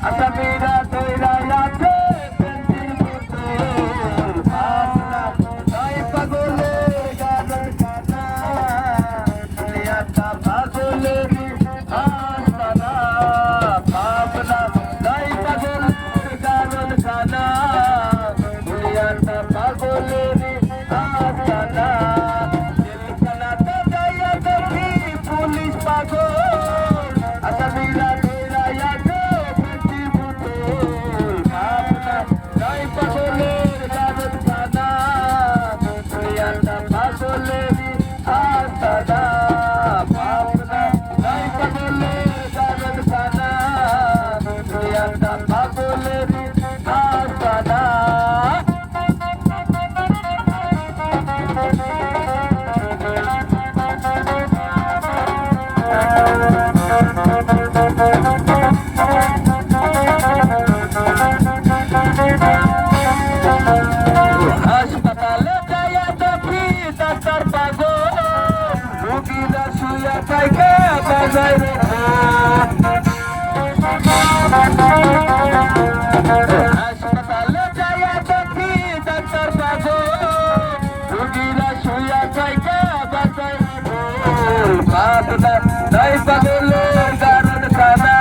আসামিরা ধইরা আছে পেন্সিল পুতুল ভাবনা নাই পাগলের গানের খানা দুনিয়াটা পাগলেরই আস্তানা ভাবনা নাই পাগলের গানের খানা দুনিয়াটা পাগলেরই আস্তানা জেলখানাতে যাইয়া দেখি পুলিশ পাগল আসামিরা হাসপাতালে যাইয়া দেখি ডাক্তার পাগল রোগীরা শুয়ে থাকে বাজায় রে হাসপাতালে যাইয়া দেখি ডাক্তার পাগল রোগীরা শুয়ে থাকে বাজায় রে ভাবনা নাই পাগলের গানের খানা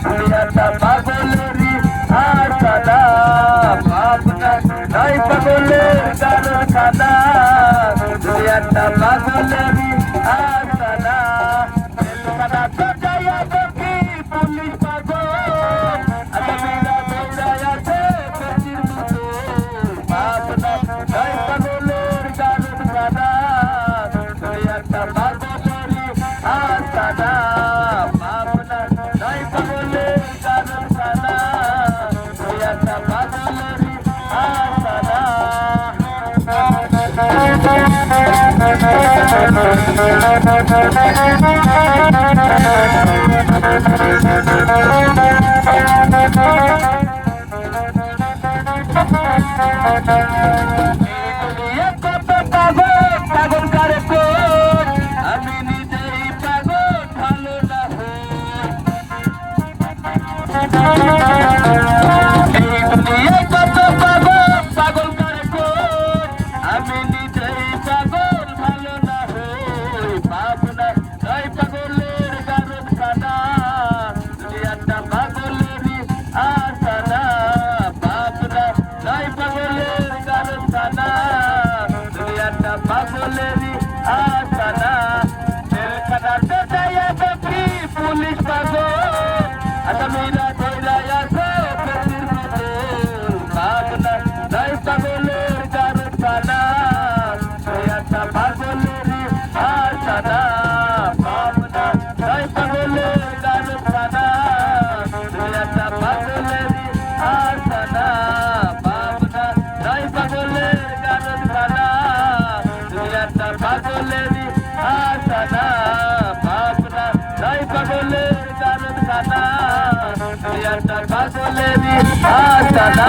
দুনিয়াটা পাগলেরই আস্তানা ভাবনা নাই পাগলের গানের খানা দুনিয়াটা পাগলেরই আস্তানা জেলখানাতে যাইয়া দেখি পুলিশ পাগল আসামিরা ধইরা আছে পেন্সিল পুতুল ভাবনা নাই পাগলের গানের খানা দুনিয়াটা পাগলেরই আস্তানা ভাবনা নাই পাগলের গানের খানা দুনিয়াটা পাগলেরই আস্তানা কত পাগল পাগল কারে কোন আমি নিজেই পাগল ভালো না এই দুনিয়ায় কত পাগল পাগল কারে কোন আমি নিজেই পাগল ভালো না হই ভাবনা নাই পাগলের গানের খানা দুনিয়াটা পাগলেরই আস্তানা ভাবনা নাই পাগলের গানের খানা দুনিয়াটা পাগলেরই আস্তানা জেলখানাতে যাইয়া দেখি পুলিশ পাগল আসামিরা ধইরা আছে পেন্সিল পুতুল ভাবনা নাই পাগলের গানের খানা দুনিয়াটা পাগলেরই আস্তানা ভাবনা নাই পাগলের গানের খানা দুনিয়াটা পাগলেরই আস্তানা ভাবনা নাই পাগলের গানের খানা দুনিয়াটা পাগলেরই আস্তানা ভাবনা নাই পাগলের গানের খানা দুনিয়াটা পাগলেরই আস্তানা।